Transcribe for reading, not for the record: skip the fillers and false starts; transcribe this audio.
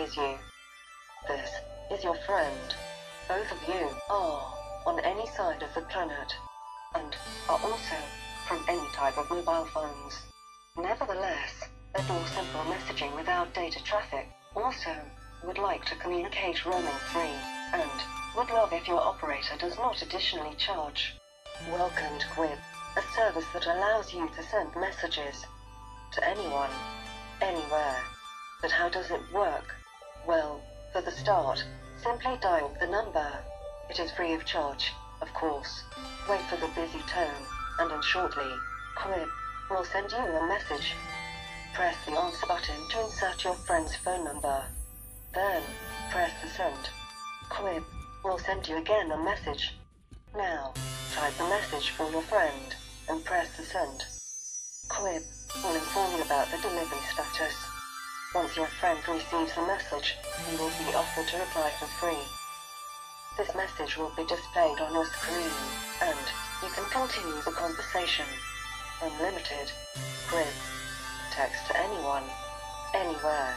sees you. This is your friend. Both of you are on any side of the planet, and are also from any type of mobile phones. Nevertheless, adore simple messaging without data traffic. Also, would like to communicate roaming free, and would love if your operator does not additionally charge. Welcome to Quib, a service that allows you to send messages to anyone, anywhere. But how does it work? Well, for the start, simply dial the number. It is free of charge, of course. Wait for the busy tone, and then shortly, Quib will send you a message. Press the answer button to insert your friend's phone number. Then, press the send. Quib will send you again a message. Now, type the message for your friend, and press the send. Quib will inform you about the delivery status. Once your friend receives the message, you will be offered to reply for free. This message will be displayed on your screen, and you can continue the conversation. Unlimited. Quib. Text to anyone, anywhere.